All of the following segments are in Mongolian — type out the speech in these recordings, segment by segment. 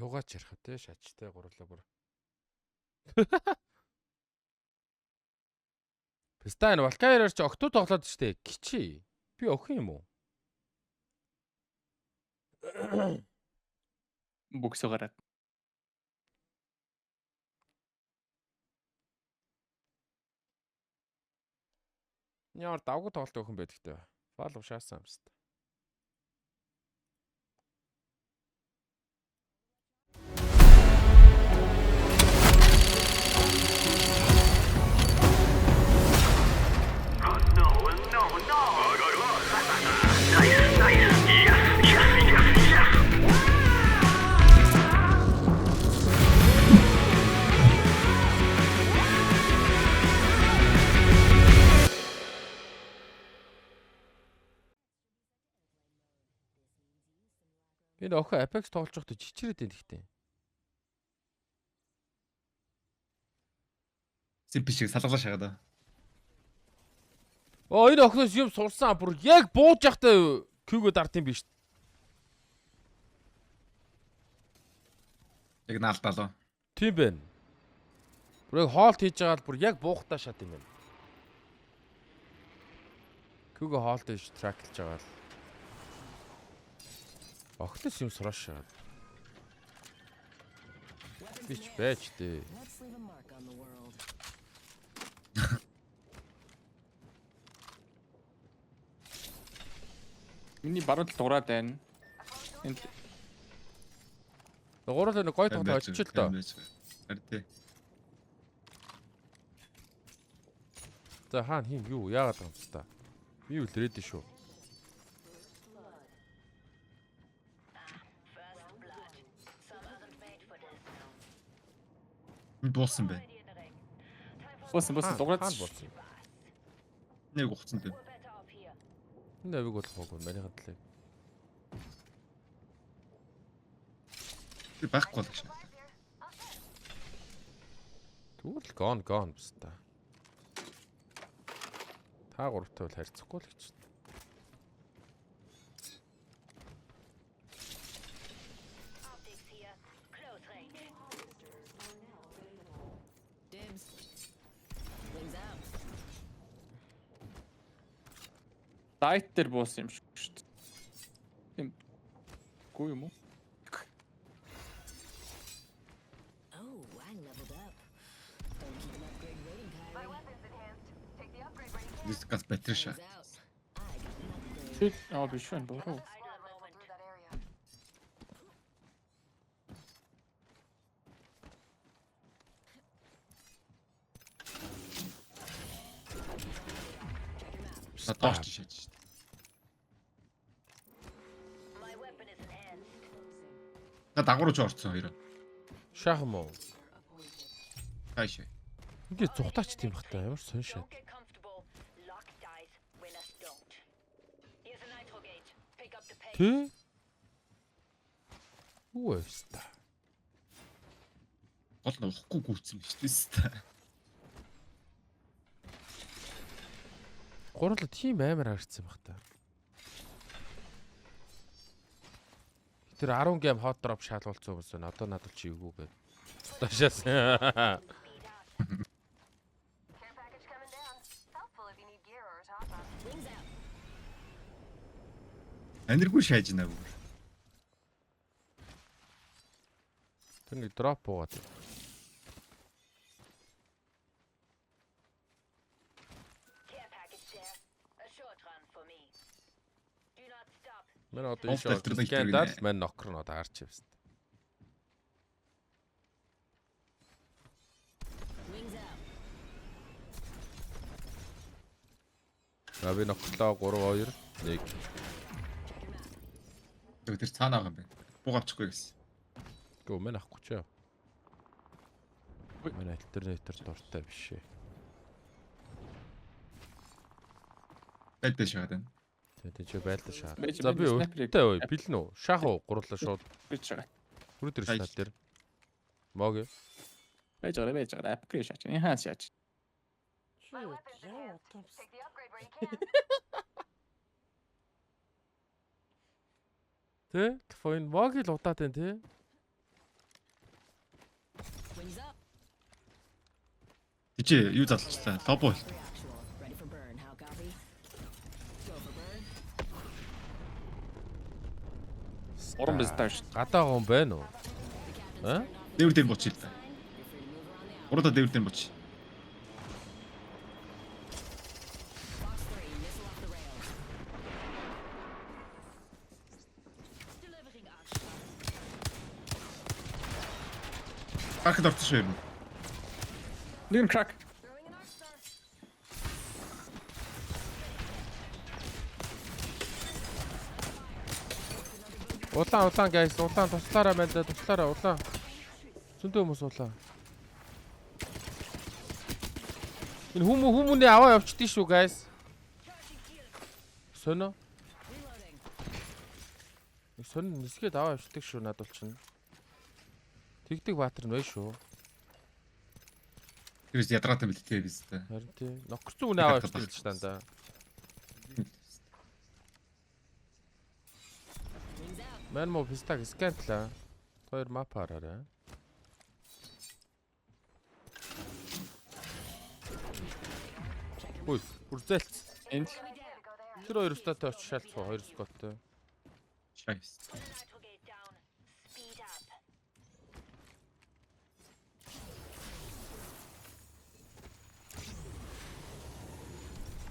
Юугаач ярих вэ шачтай гурлаа бүр. Пста энэ Валкайраар ч октоо тоглоод штэ. Гिची. Би охин юм уу? Буксо гараад. Ямар давгүй тоглолт охин байдаг те. Фал ушаасан юм штэ. Энэ охин Apex тоглож байхдаа чичрээд байна гэхдээ. Зэмп шиг салгалаа шагаад. Энэ охиноос юм сурсан бүр яг бууж явахдаа Q-гөө дард юм биш. Яг наалтаа лөө. Тийм байна. Бүр яг хоолт хийж байгаа л бүр яг буухтаа шат юм байна. Q-гөө хоолт хийж траклж байгаа л. Охтос юм сураш шаад. Бич байж дээ. Миний баруун талд дураад байна. Энд Гурал нэг гой тоглоо очиж л доо. Харин тий. За хаана хин юу яагаад байгаа юм бэ та? Би юу л рээд шүү. Дууссан бай. бос дураад болсон. Нэг ухцсан дээ. Нэвиг болохгүй миний хадлаа. Би байхгүй л гэж. Түгэл гон бста. Та гуравтай бол харьцахгүй л гэж. Дайт дээр буусан юм шүү дээ. Тийм. Гүү юм уу? Дискас Патриша. Шит, биш байна буруу. Сатарч шиж. Дагуур ч орцсон хоёр. Шах юм уу? Хайшаа. Ингээ зүхтаач тийм бах та ямар сонь шат. Тэ? Үеста. Гол нуухгүй гүйтсэн биш тест. Гурал тийм амар харагдсан бах та. Тэр 10 гейм hot drop шалгуулсан юм байна. Одоо надад чи юу гээд. Ташаас. Аниргүй шааж наа бүр. Тэр нэг дроп буугаад. Мен одоо ишээ скандал мен нокр нь одоо харж явсан. Би ноклоо 3-2 1. Тэр цаанаа байгаа юм байна. Бууг авчихгүй гэсэн. Гөө мен авахгүй ч яа. Мен альтернатор дуртай биш ээ. Бэлдэ шахаад байна. Тэ чи байлдаа шаа. За би өвтэй ой бэлэн үү? Шах уу гурлаа шууд. Бич байгаа. Хүрээд ирж таа дээр. Мог. Байж байгаа. Апгрейд шаач. Enhance шаач. Тэ? Фон мог л удаад байна тэ? Чи юу залчлаа? Лобо хэл. Ready for burn. How copy? Go for burn. Уран биз тааш. Гадаа гон байна уу? А? Дээвэр дээр буч хэл та. You're free to move around the out. Уруудаа дээвэр дээр буч. Fox 3, missile off the rails. Delivering arc shot. Архад орчих шүү юм. Нэг крак. Throwing an arc star. Улаан guys, улаан туслаараа байна да, туслаараа улаан. Зөндөө хүмүүс улаан. Энэ хүмүүний аваа явчдээ шүү guys. Соно. Reloading. Соно нисгээд аваа явчдаг шүү надад чинь. Тэгдэг баатар нь бай шүү. Тэрс ядраатай бэлтээ биз дээ. Харин тий. Нокцсон үнэ аваа явчдаг л ч даа. Wings out. Мэн мо пистаг скэнтла. Хоёр мап хараарай. Ой, үрзэлц. Энд Тэр хоёр статай очиж шалцгаа хоёр скоттой. Шайс.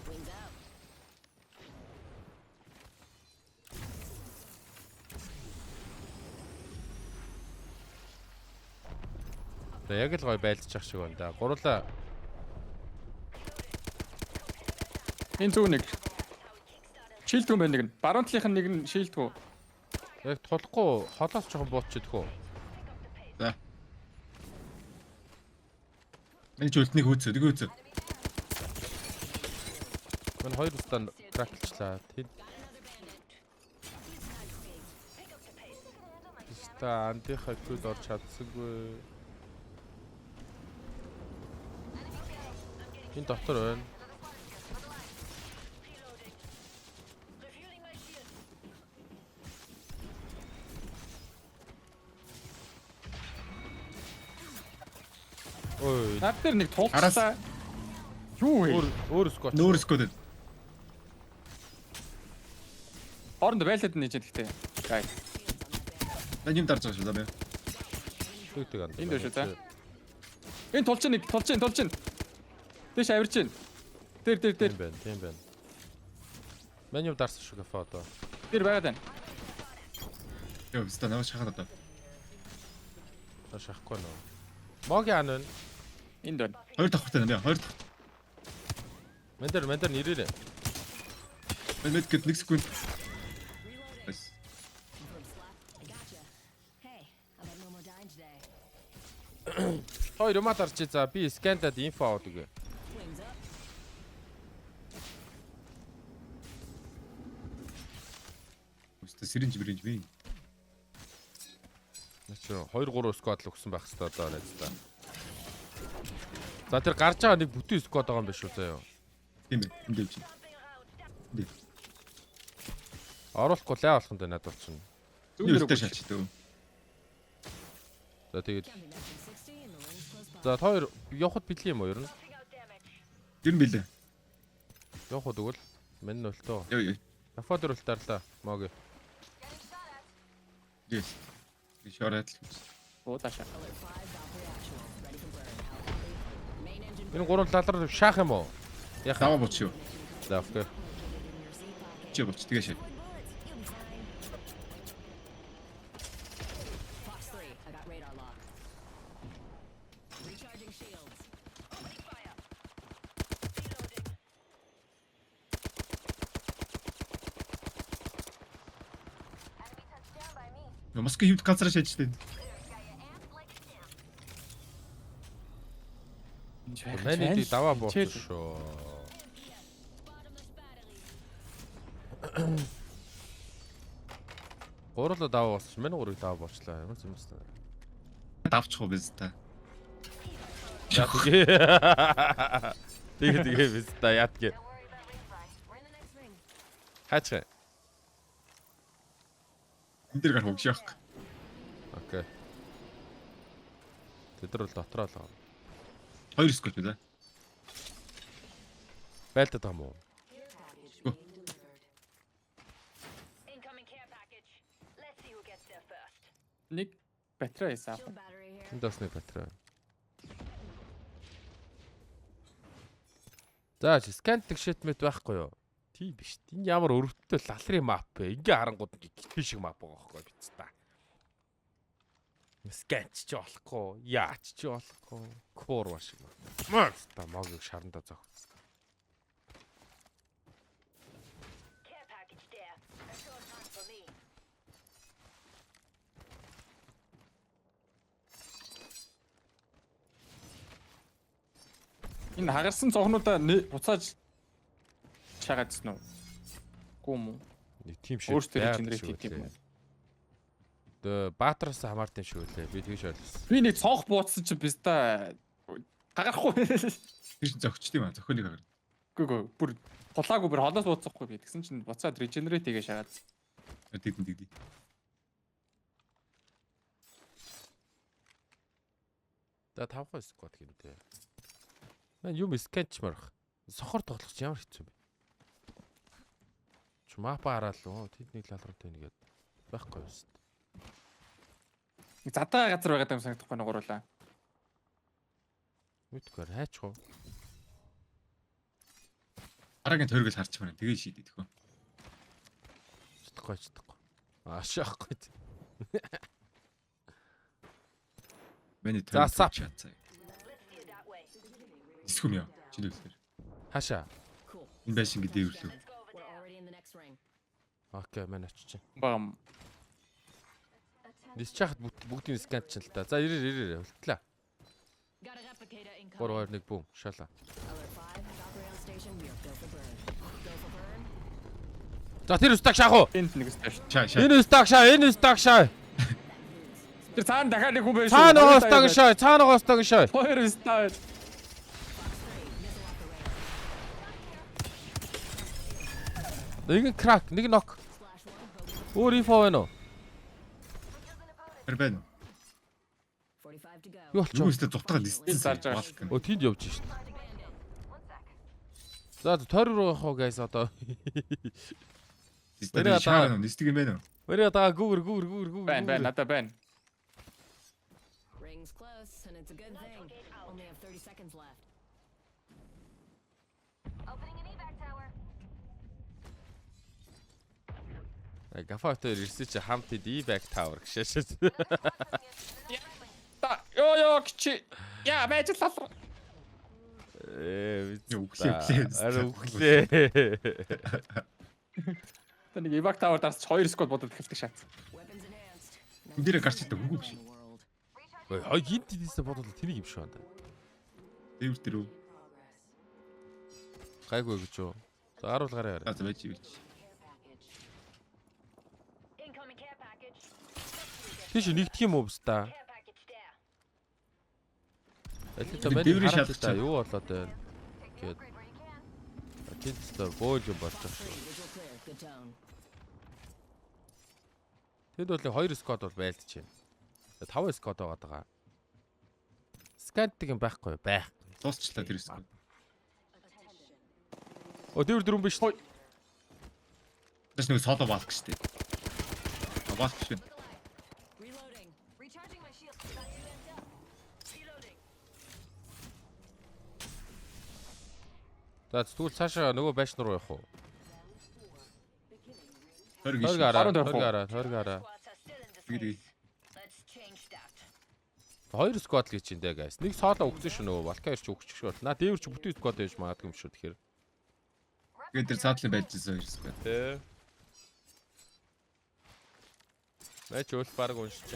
Wings out. Яг л гой байлдчих шиг байна да. Гурлаа энэ зүг нэг. Шилдгүн байна нэг нь. Баруун талынх нь нэг нь шилдгүү. яг тулахгүй холоос жоохон буутчих хөө. За. Нэг үлднийг хөөцөө, нэг хөөцөө. Мэн хоёр устан краклчлаа. Тэд ста антихай куд орч чадсаггүй. Энэ дотор байна. Ой, Над дээр нэг тулцлаа. Юу вэ? өөр скот. Нөөрэскөөд. Хооронд байлаад нэж гэхдээ. Гай. На юм дарж байгаа шүү даа. Тэгдэг анд. Энд шүү, за. Энэ тулчин. Дэш авирч байна. Дээр. Тийм байна. Мен юм дарсан шүү фото. Тэр байгаад байна. Йоо, ста наваа шахаад одоо. Шахахгүй нөө. Моги анын. Энд байна. Хоёр давхартай нэ. Хоёр давхар. Мен дээр нэрээрээ. Мэд гэд нэг секунд. Reloading. Бас. Confirm slap. I gotcha. Hey, how about no more dying today? Хоёр юмаа дарч за би скандад инфо аваад үгүй. Wings up. Өстө сэринж би. Начи 2-3 сквад л өгсөн байх хэрэгтэй одоо найздаа. За тэр гарч байгаа нэг бүтэн сквад байгаа юм биш үү заяа. Тийм ээ. Энд дэвч. Оруулахгүй лай болох нь надад чинь. Юу өстө шалч дөө. За тэгээд Jumping back to 60 and the ring's close by. за хоёр явахд бэлээ юм уу ер нь? Ер нь билээ. Явахд өгвөл мен нь өлтөө. Йоо. Афа дөрөлт дарлаа. Моги. Yes. Би шораад л. Оо таашаа. Alert 5, Valkyrie actual. Ready for burn. How copy? Main engine Энэ гурван лалар шаах юм уу? Яхаа. Даваа буч юу. За окей. located in your Z pocket. Чи буч тэгээ шээ. Bullets. You'll be fine. Fox 3, I got radar lock. Recharging shields. Йоо, Москва хөвд ганцаараа шааж штэ. Манайд даваа буусан шүү. Гурлаа даваа босч, мен гурыг даваа боочлаа. Ямар юм бэ? Давчих уу биз та. За тэгээ. Тэгээ биз та яатгээ. We're in the next ring. Хаач. Энд дэр гар хөгшөөх. Окей. Тэд нар бол дотроо л байгаа. Хоёр скот билээ. Байлдаад байгаа мó. Incoming care package. Let's see who gets there first. Нэг батарей хийсэн. Shield battery here. Энд бас нэг батарей. За скантик шитмэд байхгүй юу? Тийм биш. Энэ ямар өрөвдөлтөй лалрын мап бэ? Ингээ харангууд ингээ гитэн шиг мап байгаа байхгүй биз та. Скант ч болохгүй, яач ч болохгүй. Курва шиг. Та могийг шарандаа зог. Care package there. A short hunt for me. Энэ хагарсан цогнуудаа буцааж шагаадсан уу? Гүм үү? Нэг тийм шиг. Өөртөө генерейт хийх юм уу? Тэ Баатараас хамаард юм шиг үлээ. Би тэгж ойлгосон. Би нэг цонх бууцсан чи биста хагарахгүй. Тэр чинь зөгчд юм аа. Зөхөнийг агаар. Үгүй бүр хулаагүй бүр холоос бууцсахгүй би. Тэгсэн чинь буцаад регенерейт хийгээ шагаад. Тэгдэн. За 5 сквад гэнтэй. Мэн юм сканч марах. Сохор тоглох чи ямар хэцүү бэ? Ч мапа хараал уу? Тэд нэг лалруутай нэгээд байхгүй юм шүү дээ. Задаа газар байгаа юм санагдахгүй нугуурлаа. Мэдгүй хайчгүй. Арагийн тойргол харч байна. Тэгээ шийдэх хөө. Чадахгүй. Ашаахгүй. Миний За, тойргол сап. чацаа. Let's see it that way. Исхэм яа. Чиний үлээр. Хаашаа. Cool. Энэ байшин гэдэг дэвэрлүү. Let's go over We're there. already in the next ring. Окей, мэн очиж. Бам. Дис чахад бүгдийн скант чинь л та. За ирээ. Үлдлээ. Got a replicator 3 incoming. 2 1 бүүм. Шалаа. Alert 5, Valkyrie on station. We are go for burn. Go for burn. За тэр стак шаах уу? Энд нэг стэш. Шаа. Энэ стак шаа. Тэр цаана дахиад нэг хүн байж. Цаана байгаа стак шаа. Хоёр стайл. Нэг крак, нэг нок. Splash 1. Өөр инфо байна уу? Тэр байна. 45 to go. Юу болчих вэ? Юугүйстэй зутгаал Би зарж байгаа шүү. Оо тэнд явж шít. За тойр руу явах уу guys одоо. Систем шаа нэ нэстэг юм байна уу? Өрөө даа гүүр. Байна, надад байна. Ring's close, and it's a good thing. Only have 30 seconds left. Opening an evac tower. Гафатор ирсэн чи хамт evac tower гişээш. Ёо чи. Яа, байж лалра. Өглөө. Араа өглөө. Тэ нэг evac tower даас 2 squad бодод эхэлдэг шат. Weapons enhanced. Эндэрэ гарч идэх үгүй биш. Хай гинт дийсэн бодвол тэнийг юм шиг байна. Дэвэр тэр үү? Гайгүй гэж юу? За 10 гараа яриа. За байж ивч. Incoming care package. Тийш нэгдэх юм уу бста? Care package there. Аль Би та байна дэврийн хараад шалгач. та юу болоод байна? Гээд тэдстэй боож болж байгаа шүү. Visual clear. Good tone. Тэд бол 2 сквад бол байлдаж байна. 5 сквад байгаа. Скантик юм байхгүй юу? Байх. Дуусчлаа тэр хэсэг. О дэвэр дөрөв биш. Тэс нэг соло балк штэ. Балк шүү. Reloading. Recharging my shield. Reloading. За тэгвэл цаашаа нөгөө байшин руу явах уу? Хөрг иш. Хөргаараа. Squads are still in this Биги. race. Let's change that. 2 сквад л гэж чинь дээ guys. Нэг сооло өгсөн шүү нөгөө Балкаир ч өгчих шүү. На дэвэр ч бүтэн сквад байж магадгүй юм шүү тэгэхээр. Тэгээд тэр цаатлын байж зөө ирсэн. Тэ. Мэч өөл баг уншиж.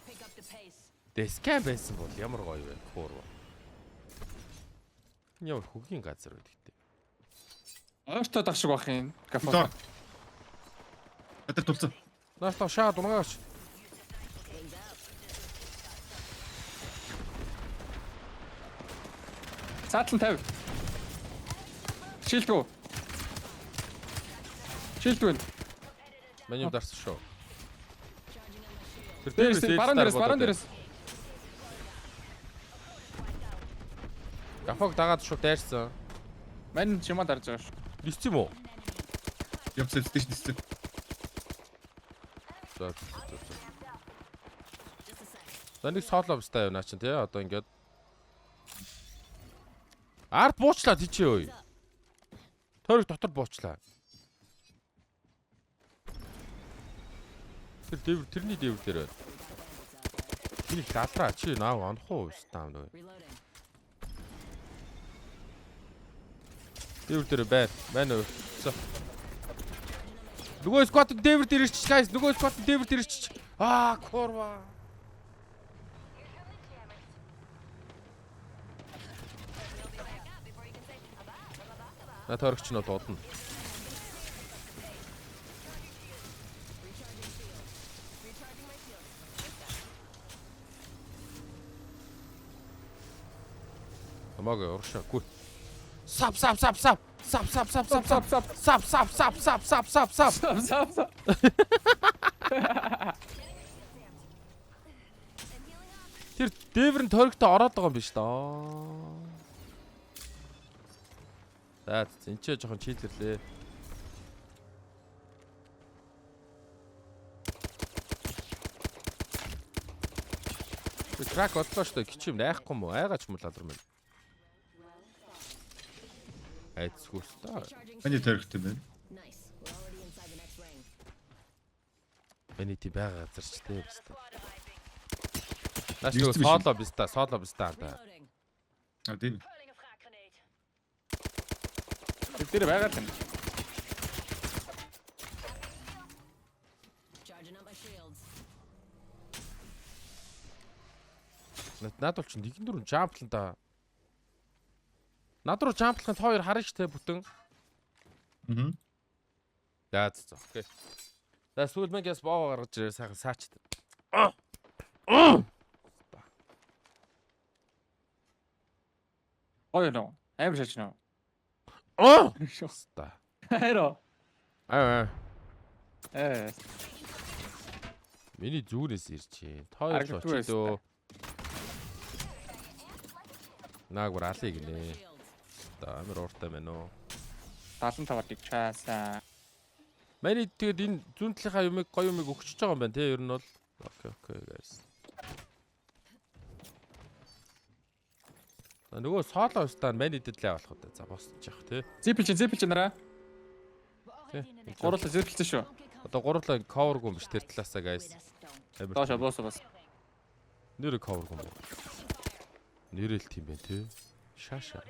Pick up the pace. Дэскан байсан бол ямар гоё вэ? Хуурва. Ямар хөгийн газар вэ гэхдээ. Ойртоо дагшиг бах юм. Доо. Кафе. Өдөр тулцсан. Нааш та шаа дунгаач. Wings out. Цаатлан 50. Шилдгүү. Шилдгүү. Мань юм дарсан шүү. Charging on my shield. Тэр Дээрээс дээрээс баруун дээрээс. Гафог дагаад шууд дайрсан. Мань чимаа дарж байгаа шүү. Бис юм уу? Явцсан station диссэн. За. За нэг соло бистай явна чинь тий одоо ингээд арт буучлаа тийч өөй. Тойрог дотор буучлаа. Тэрний дэвэр дээр. Чиний лалраа чи наав онох уу стам нөө. Reloading. Дэвэр дээр байна уу? Нөгөө сквад дэвэр дээр ирчих guys. Нөгөө сквад дэвэр дээр ирчих. Курва. На тойрогч нь дуудана. Амаагаа уршаагүй. Сап. Тэр дээвэр нь тойрогтой ороод байгаа юм биш даа. За энэ ч жоохон чийлэрлээ. Трак одлоо шүү дээ. Кичим найхгүй юм уу? Айгаач юм лалар мэн. Айцгүйстаа. Миний төрхтэй байна. Nice. We're already inside the next ring. Миний тий байгаа газар ч дээ биз дээ. Наач нөгөө соло бистаа да. Reloading. А тийм. Тэр байгаа юм. Charging up my shields. Наад бол чи 1-4 жамплан да. Над руу жамплахын хоёр харна ч те бүтэн. За. Окей. За сүүл мэгээс боо гаргаж ирээ сайхан саачд. Ой нөө. Амар шалж нөө. Ста. Хайро. Аа. Миний зүгнээс ирчээ. Хоёр ч Аргагүй очдөө. Наагур алыг нэ. Ста амар ууртай байна уу. 75-ыг чаасаа. Миний тэгээд энэ зүүнтлийнхаа юмыг гоё юмыг өгчөж байгаа юм байна те ер нь бол. Окей guys. Нөгөө соло стан мани дэдлээ болох уу. За босч яах те. Зипл чи нараа. Тий. Гурлаа зипэлсэн шүү. Одоо гурлаа cover-гүй юм биш тэр талаасаа guys. Доошо боос. Нэр cover-гүй юм. Нэрэл тийм байна те. Шааша.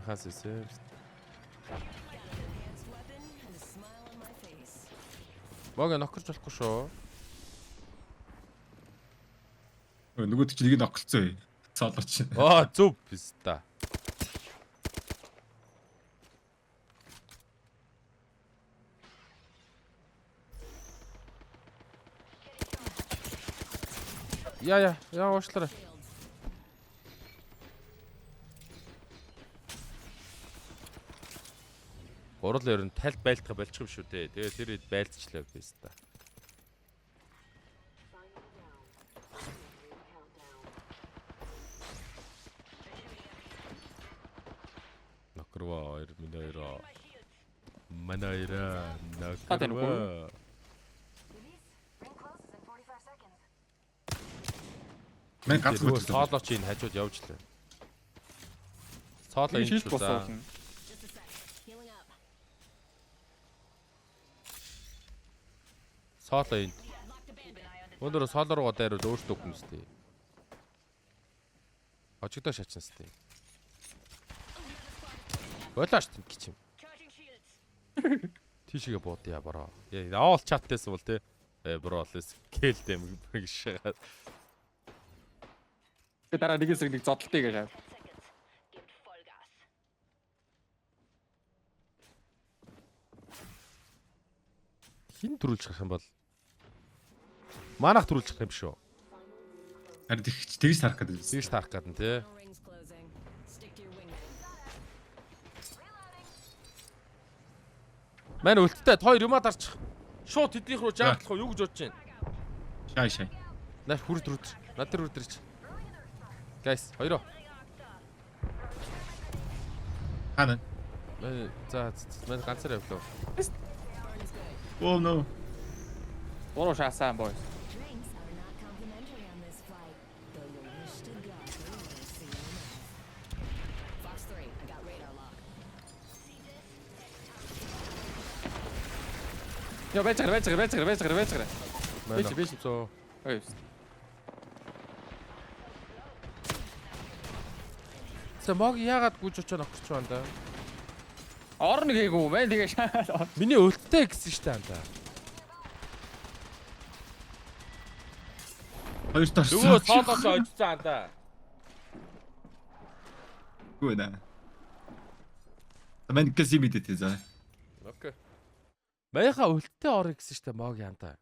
Хас эсэ. Enhanced weapon and a smile on my face. Мага нохорч болохгүй шүү. Нөгөө чи нэг нь огцсон. Цааларч. Зүв биста. Я уушлаа. Гурал ер нь тальд байлтах болчих юм шүү дээ. Тэгээ тэр хэд байлтчлаа биста. Нокрова Манайра нокрова. Мен ганц Нөгөө үзсэн. соолоо чи энэ хажууд явж лээ. Соолоо энэ Шилт шүү да. босоо. Just a sec. Healing up. Соолоо энэ. Өнөөдөр соолоо руугаа дайрвал өөртөө өгнө сте. Очигдоо шатсан сте. Болоош тийм гिच юм. Тийшээ буудъя бороо. Яавал чаттайсан бол те. Бро лес кэлдэм гэж. Тэгээ дараа нэг хэсэг нэг зодтолтыг гэж. Хин төрүүлж гарах юм бол манах төрүүлж гарах юм шүү. Харин тэгж тарах гэдэг. Тэгж тарах гэдэг нь те. No rings closing. Stick to your wingman. Мань үлдтэй хоёр юмаа дарчих. Шууд тэднийх рүү жаадлах уу юу гэж бодож байна. Шай. Наа хүрд рүү. Над тэр үрдэрч. Guys, хоёроо. Хана. За мань ганцаар явлаа. Oh no. Буруу шаасан boys. Drinks are not complimentary on this flight, though you'll wish to God we were seeing enough. Fox 3, I got radar lock. Yo, бэцгэр. Биш. Зөө. Ой. Мог яагаад гүйж очоод авах гэж байна да? Орно гээгүй мэн тэгээ шаа. Миний өлттэй гэсэн штэ анда. Хоёр таарсан. Нөгөө цоолоос очсон анда. Гүн аа. Таман kasi мэдээ за. Окей. Маяха өлттэй орё гэсэн штэ мог янда.